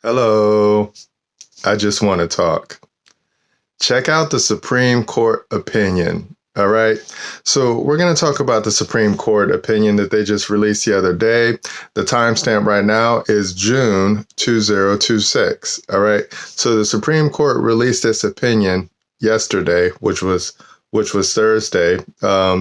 Hello, I just want to talk. Check out the Supreme Court opinion. All right. So, we're going to talk about the Supreme Court opinion that they just released the other day. The timestamp right now is June 2026. All right. So, the Supreme Court released this opinion yesterday, which was Thursday.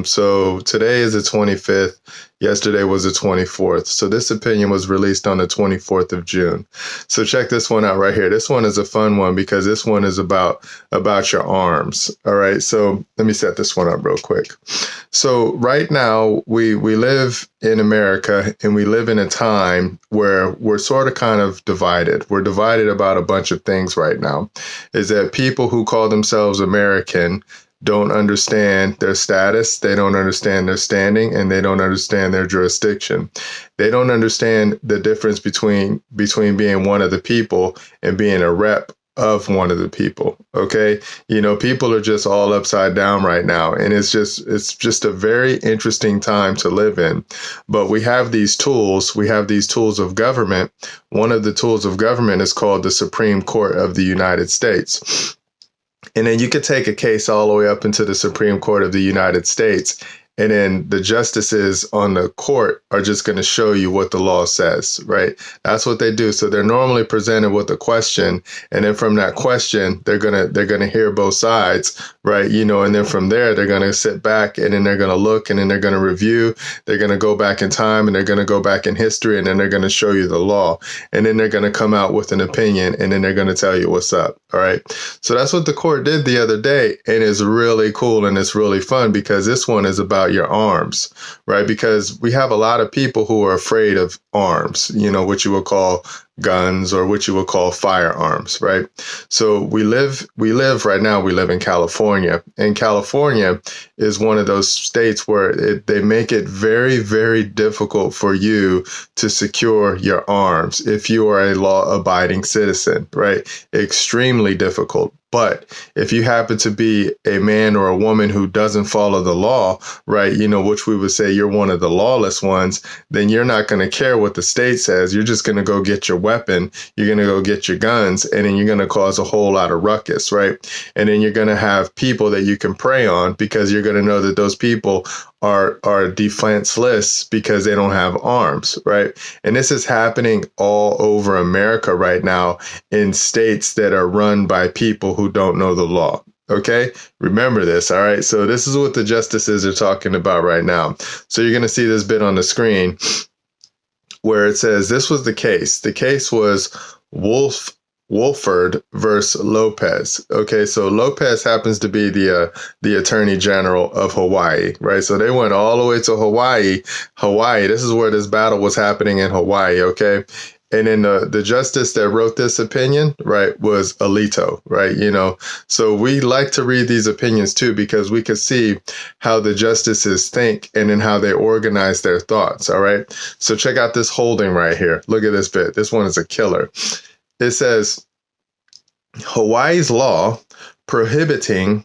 So today is the 25th. Yesterday was the 24th. So this opinion was released on the 24th of June. So check this one out right here. This one is a fun one because this one is about your arms. All right. So let me set this one up real quick. So right now we live in America and we live in a time where we're sort of kind of divided. We're divided about a bunch of things right now. Is that people who call themselves American don't understand their status, they don't understand their standing, and they don't understand their jurisdiction. They don't understand the difference between being one of the people and being a rep of one of the people. Okay. People are just all upside down right now. And it's just a very interesting time to live in. But we have these tools. We have these tools of government. One of the tools of government is called the Supreme Court of the United States. And then you could take a case all the way up into the Supreme Court of the United States. And then the justices on the court are just going to show you what the law says, right? That's what they do. So they're normally presented with a question. And then from that question, they're going to hear both sides, right? And then from there, they're going to sit back and then they're going to look and then they're going to review. They're going to go back in time and they're going to go back in history and then they're going to show you the law. And then they're going to come out with an opinion and then they're going to tell you what's up. All right. So that's what the court did the other day. And it's really cool and it's really fun because this one is about your arms, right? Because we have a lot of people who are afraid of arms, what you would call guns or what you would call firearms, right? So we live right now, we live in California, and California is one of those states where they make it very, very difficult for you to secure your arms if you are a law-abiding citizen, right? Extremely difficult. But if you happen to be a man or a woman who doesn't follow the law, right, which we would say you're one of the lawless ones, then you're not going to care what the state says. You're just going to go get your weapon. You're going to go get your guns, and then you're going to cause a whole lot of ruckus, right? And then you're going to have people that you can prey on because you're going to know that those people are defenseless because they don't have arms, right? And this is happening all over America right now in states that are run by people who don't know the law. Okay, remember this. All right. So this is what the justices are talking about right now. So you're going to see this bit on the screen where it says this was the case. The case was Wolford versus Lopez. Okay, so Lopez happens to be the Attorney General of Hawaii, right? So they went all the way to Hawaii. This is where this battle was happening in Hawaii. Okay. And then the justice that wrote this opinion, right, was Alito, right? So we like to read these opinions too, because we can see how the justices think and then how they organize their thoughts. All right. So check out this holding right here. Look at this bit. This one is a killer. It says Hawaii's law prohibiting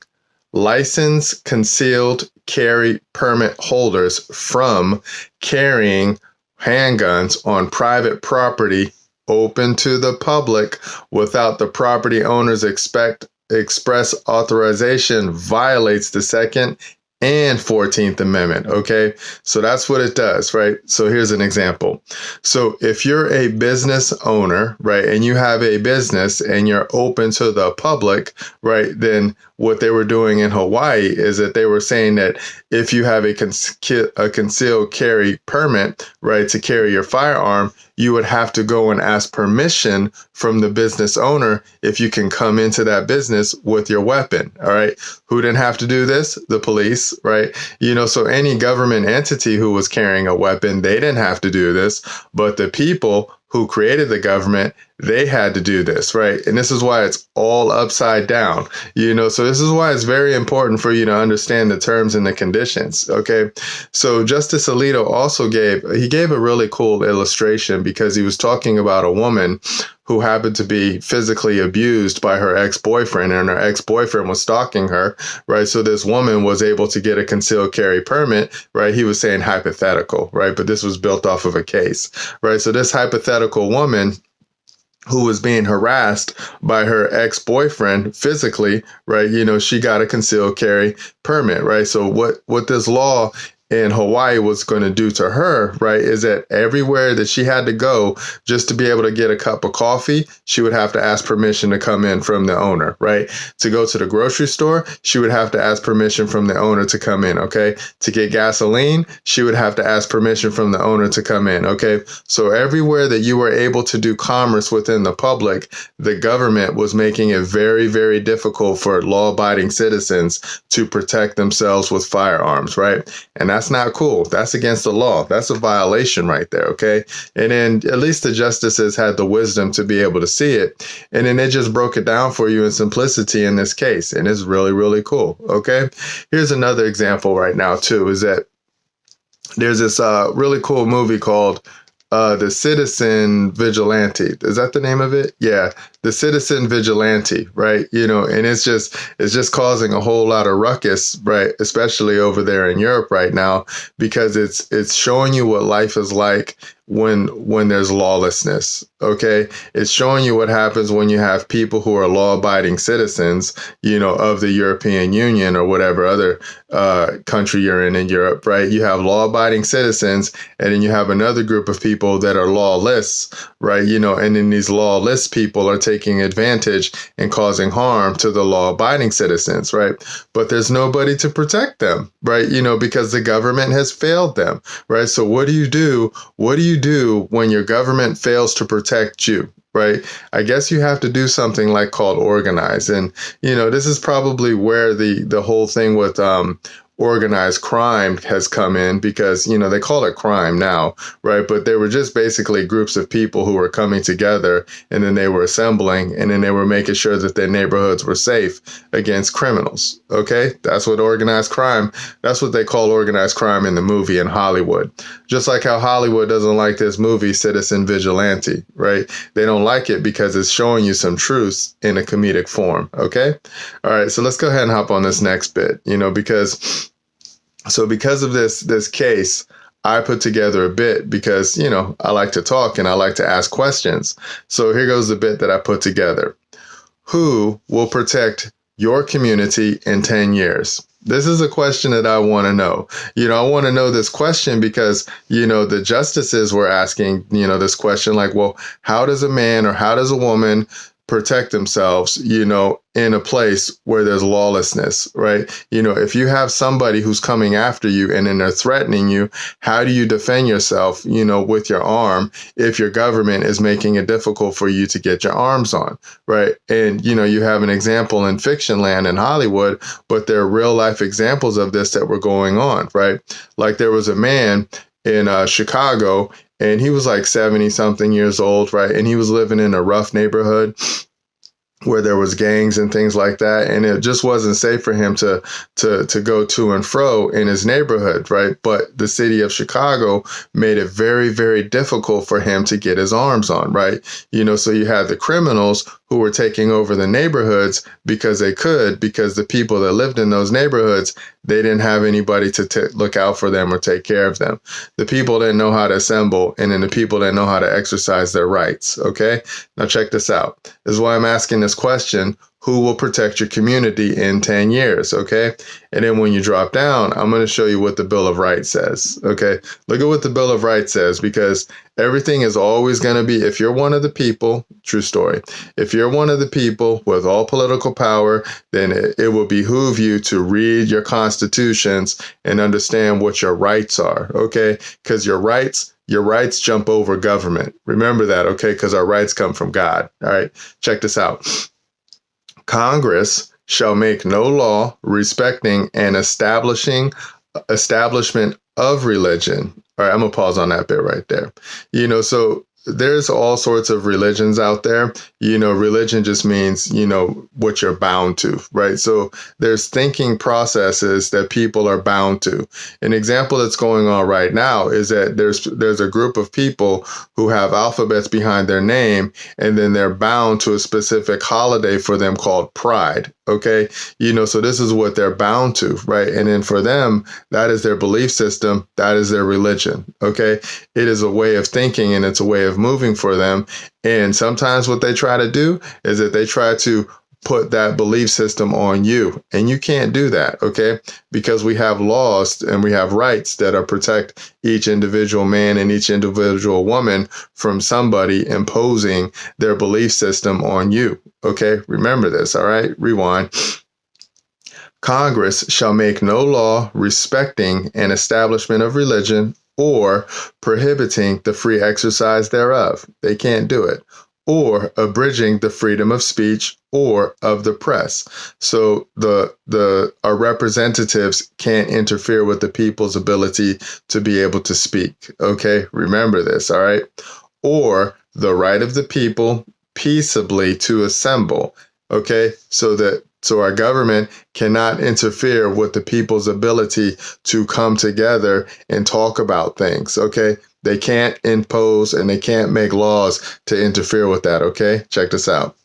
licensed concealed carry permit holders from carrying handguns on private property open to the public without the property owner's express authorization violates the Second and 14th Amendment. Okay. So that's what it does, right? So here's an example. So if you're a business owner, right, and you have a business and you're open to the public, right, then what they were doing in Hawaii is that they were saying that if you have a concealed carry permit, right, to carry your firearm, you would have to go and ask permission from the business owner if you can come into that business with your weapon. All right. Who didn't have to do this? The police, right? So any government entity who was carrying a weapon, they didn't have to do this, but the people who created the government, they had to do this, right? And this is why it's all upside down, so this is why it's very important for you to understand the terms and the conditions, okay? So Justice Alito also gave a really cool illustration because he was talking about a woman who happened to be physically abused by her ex-boyfriend, and her ex-boyfriend was stalking her, right? So this woman was able to get a concealed carry permit, right? He was saying hypothetical, right? But this was built off of a case, right? So this hypothetical woman who was being harassed by her ex-boyfriend physically, right? She got a concealed carry permit, right? So what this law in Hawaii was going to do to her, right, is that everywhere that she had to go just to be able to get a cup of coffee, she would have to ask permission to come in from the owner, right? To go to the grocery store, she would have to ask permission from the owner to come in, okay? To get gasoline, she would have to ask permission from the owner to come in, okay? So everywhere that you were able to do commerce within the public, the government was making it very, very difficult for law-abiding citizens to protect themselves with firearms, right? And that's not cool. That's against the law. That's a violation right there, okay? And then at least the justices had the wisdom to be able to see it. And then they just broke it down for you in simplicity in this case. And it's really, really cool, okay? Here's another example right now, too, is that there's this really cool movie called The Citizen Vigilante. Is that the name of it? Yeah, The Citizen Vigilante, right? And it's just causing a whole lot of ruckus, right? Especially over there in Europe right now, because it's showing you what life is like when there's lawlessness, okay? It's showing you what happens when you have people who are law-abiding citizens, of the European Union or whatever other country you're in Europe, right? You have law-abiding citizens, and then you have another group of people that are lawless, right? And then these lawless people are taking advantage and causing harm to the law-abiding citizens, right? But there's nobody to protect them, right? Because the government has failed them, right? So what do you do? What do you do when your government fails to protect you? Right. I guess you have to do something like called organize. And, this is probably where the whole thing with organized crime has come in, because, they call it crime now, right? But they were just basically groups of people who were coming together, and then they were assembling, and then they were making sure that their neighborhoods were safe against criminals. Okay. That's what that's what they call organized crime in the movie in Hollywood. Just like how Hollywood doesn't like this movie, Citizen Vigilante, right? They don't like it because it's showing you some truths in a comedic form. Okay. All right. So let's go ahead and hop on this next bit, because of this case, I put together a bit because, I like to talk and I like to ask questions. So here goes the bit that I put together. Who will protect your community in 10 years? This is a question that I want to know. I want to know this question because, the justices were asking, this question like, well, how does a man or how does a woman protect themselves, in a place where there's lawlessness, right? If you have somebody who's coming after you and then they're threatening you, how do you defend yourself, with your arm if your government is making it difficult for you to get your arms on, right? And, you have an example in fiction land in Hollywood, but there are real life examples of this that were going on, right? Like there was a man in Chicago, and he was like 70 something years old, right? And he was living in a rough neighborhood where there was gangs and things like that. And it just wasn't safe for him to go to and fro in his neighborhood, right? But the city of Chicago made it very, very difficult for him to get his arms on, right? So you had the criminals who were taking over the neighborhoods because the people that lived in those neighborhoods, they didn't have anybody to look out for them or take care of them. The people didn't know how to assemble, and then the people didn't know how to exercise their rights, okay? Now check this out. This is why I'm asking this question. Who will protect your community in 10 years, okay? And then when you drop down, I'm going to show you what the Bill of Rights says, okay? Look at what the Bill of Rights says, because everything is always going to be, if you're one of the people, true story, if you're one of the people with all political power, then it will behoove you to read your constitutions and understand what your rights are, okay? Because your rights jump over government. Remember that, okay? Because our rights come from God, all right? Check this out. Congress shall make no law respecting an establishment of religion. All right, I'm going to pause on that bit right there. So there's all sorts of religions out there. Religion just means, what you're bound to, right? So there's thinking processes that people are bound to. An example that's going on right now is that there's a group of people who have alphabets behind their name, and then they're bound to a specific holiday for them called Pride. Okay. So this is what they're bound to, right? And then for them, that is their belief system. That is their religion. Okay. It is a way of thinking and it's a way of moving for them. And sometimes what they try to do is that they try to put that belief system on you, and you can't do that, okay? Because we have laws and we have rights that protect each individual man and each individual woman from somebody imposing their belief system on you, okay? Remember this, all right? Rewind. Congress shall make no law respecting an establishment of religion or prohibiting the free exercise thereof. They can't do it. Or abridging the freedom of speech or of the press. So our representatives can't interfere with the people's ability to be able to speak. Okay, remember this, all right? Or the right of the people peaceably to assemble. Okay, so our government cannot interfere with the people's ability to come together and talk about things. Okay. They can't impose and they can't make laws to interfere with that, okay? Check this out.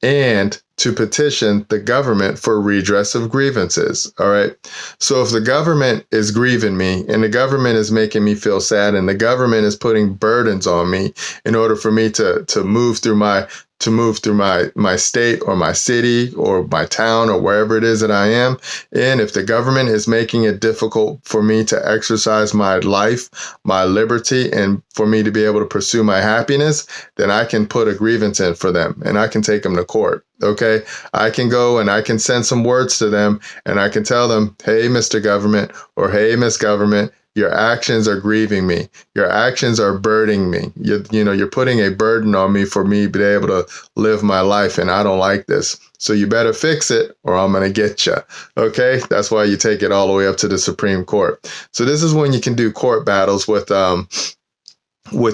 And to petition the government for redress of grievances, all right? So if the government is grieving me and the government is making me feel sad and the government is putting burdens on me in order for me to move through my state or my city or my town or wherever it is that I am. And if the government is making it difficult for me to exercise my life, my liberty, and for me to be able to pursue my happiness, then I can put a grievance in for them and I can take them to court. Okay, I can go and I can send some words to them and I can tell them, hey, Mr. Government, or hey, Miss Government, your actions are grieving me. Your actions are burdening me. You're putting a burden on me for me to be able to live my life, and I don't like this. So you better fix it or I'm going to get you. Okay, that's why you take it all the way up to the Supreme Court. So this is when you can do court battles with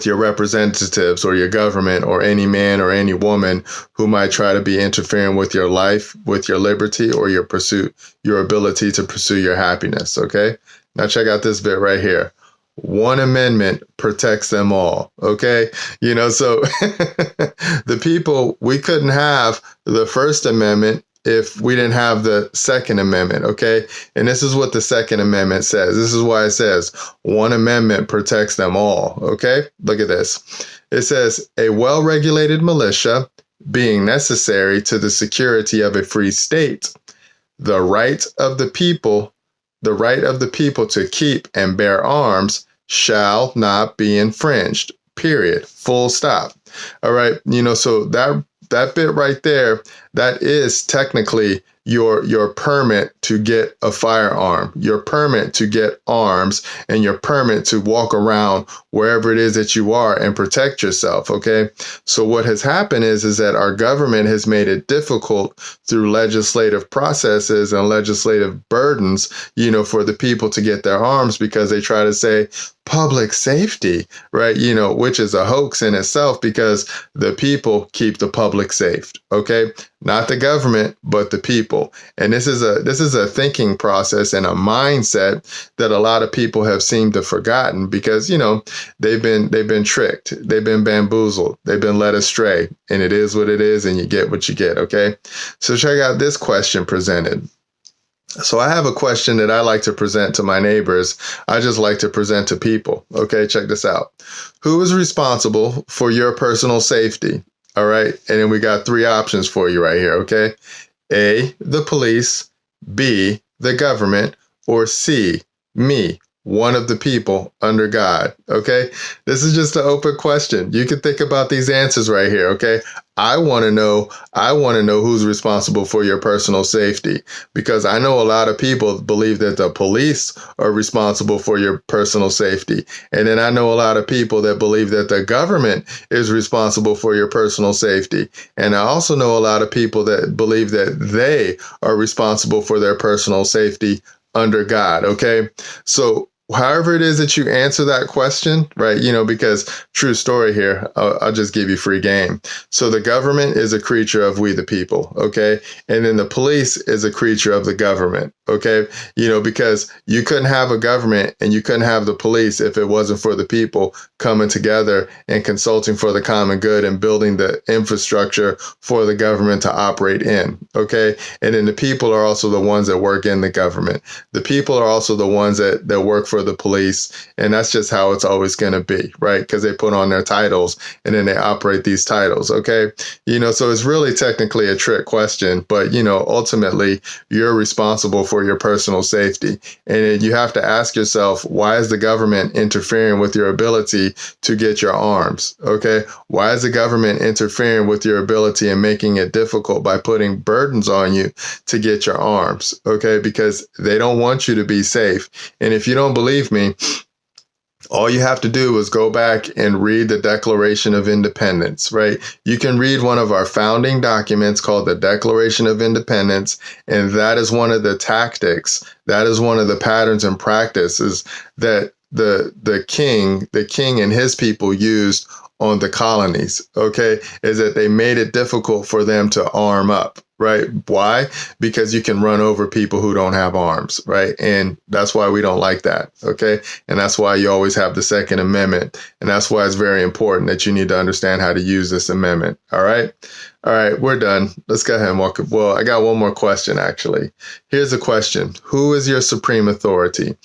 your representatives or your government or any man or any woman who might try to be interfering with your life, with your liberty, or your ability to pursue your happiness. Okay. Now check out this bit right here. One amendment protects them all. Okay. So the people, we couldn't have the First Amendment if we didn't have the Second Amendment, okay? And this is what the Second Amendment says. This is why it says one amendment protects them all, okay? Look at this. It says, a well-regulated militia being necessary to the security of a free state, the right of the people to keep and bear arms shall not be infringed, period, full stop. All right, so that bit right there, that is technically your permit to get a firearm, your permit to get arms, and your permit to walk around wherever it is that you are and protect yourself, okay? So what has happened is that our government has made it difficult through legislative processes and legislative burdens, for the people to get their arms because they try to say public safety, right? Which is a hoax in itself because the people keep the public safe, okay? Not the government, but the people. And this is a thinking process and a mindset that a lot of people have seemed to have forgotten because, they've been tricked. They've been bamboozled. They've been led astray. And it is what it is, and you get what you get, okay? So check out this question presented. So I have a question that I like to present to my neighbors. I just like to present to people. Okay, check this out. Who is responsible for your personal safety? All right. And then we got three options for you right here. Okay. A, the police, B, the government, or C, me, one of the people under God. Okay. This is just an open question. You can think about these answers right here. Okay. I want to know who's responsible for your personal safety, because I know a lot of people believe that the police are responsible for your personal safety. And then I know a lot of people that believe that the government is responsible for your personal safety. And I also know a lot of people that believe that they are responsible for their personal safety under God. Okay. So however it is that you answer that question, right? Because true story here, I'll just give you free game. So the government is a creature of we the people, okay? And then the police is a creature of the government, Okay. Because you couldn't have a government and you couldn't have the police if it wasn't for the people coming together and consulting for the common good and building the infrastructure for the government to operate in. Okay. And then the people are also the ones that work in the government. The people are also the ones that work for the police. And that's just how it's always going to be, right? Because they put on their titles and then they operate these titles. Okay. So it's really technically a trick question, but, ultimately you're responsible for your personal safety. And you have to ask yourself, why is the government interfering with your ability to get your arms? Okay. Why is the government interfering with your ability and making it difficult by putting burdens on you to get your arms? Okay. Because they don't want you to be safe. And if you don't believe me, all you have to do is go back and read the Declaration of Independence, right? You can read one of our founding documents called the Declaration of Independence, and that is one of the tactics, that is one of the patterns and practices that the king and his people used on the colonies, okay, is that they made it difficult for them to arm up, right? Why? Because you can run over people who don't have arms, right? And that's why we don't like that, okay? And that's why you always have the Second Amendment. And that's why it's very important that you need to understand how to use this amendment, all right? All right, we're done. Let's go ahead and walk. Well, I got one more question, actually. Here's a question. Who is your supreme authority?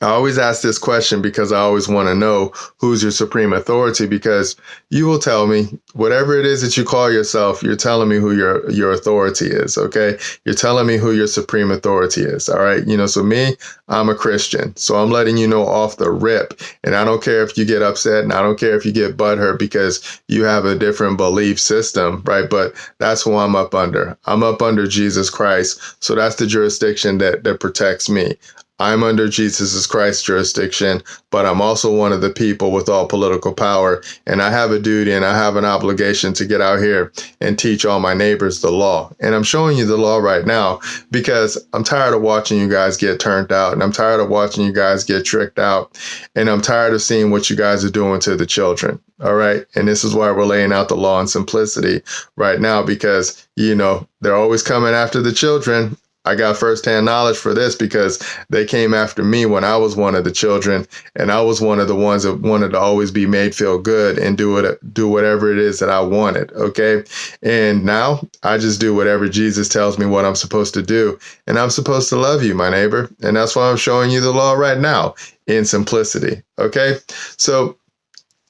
I always ask this question because I always want to know who's your supreme authority, because you will tell me whatever it is that you call yourself, you're telling me who your authority is. Okay. You're telling me who your supreme authority is. All right. So me, I'm a Christian. So I'm letting you know off the rip. And I don't care if you get upset and I don't care if you get butthurt because you have a different belief system. Right. But that's who I'm up under. I'm up under Jesus Christ. So that's the jurisdiction that protects me. I'm under Jesus Christ's jurisdiction, but I'm also one of the people with all political power. And I have a duty and I have an obligation to get out here and teach all my neighbors the law. And I'm showing you the law right now because I'm tired of watching you guys get turned out. And I'm tired of watching you guys get tricked out. And I'm tired of seeing what you guys are doing to the children. All right. And this is why we're laying out the law in simplicity right now, because, they're always coming after the children. I got firsthand knowledge for this because they came after me when I was one of the children, and I was one of the ones that wanted to always be made feel good and do whatever it is that I wanted. Okay. And now I just do whatever Jesus tells me what I'm supposed to do. And I'm supposed to love you, my neighbor. And that's why I'm showing you the law right now in simplicity. Okay. So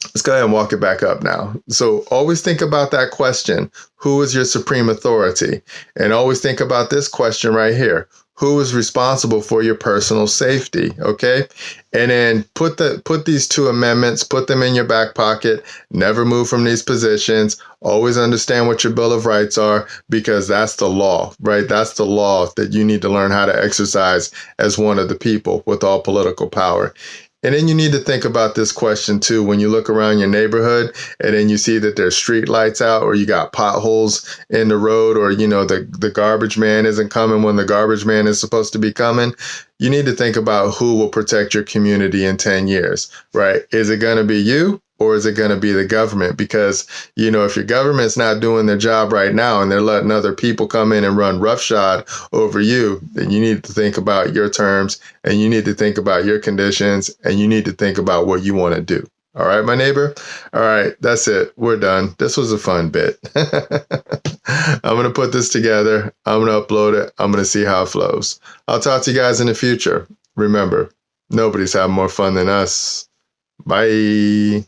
let's go ahead and walk it back up now. So always think about that question. Who is your supreme authority? And always think about this question right here. Who is responsible for your personal safety? Okay. And then put these two amendments, put them in your back pocket. Never move from these positions. Always understand what your Bill of Rights are, because that's the law, right? That's the law that you need to learn how to exercise as one of the people with all political power. And then you need to think about this question too. When you look around your neighborhood and then you see that there's street lights out, or you got potholes in the road, or, the garbage man isn't coming when the garbage man is supposed to be coming. You need to think about who will protect your community in 10 years, right? Is it going to be you? Or is it going to be the government? Because, if your government's not doing their job right now and they're letting other people come in and run roughshod over you, then you need to think about your terms, and you need to think about your conditions, and you need to think about what you want to do. All right, my neighbor? All right, that's it. We're done. This was a fun bit. I'm going to put this together. I'm going to upload it. I'm going to see how it flows. I'll talk to you guys in the future. Remember, nobody's having more fun than us. Bye.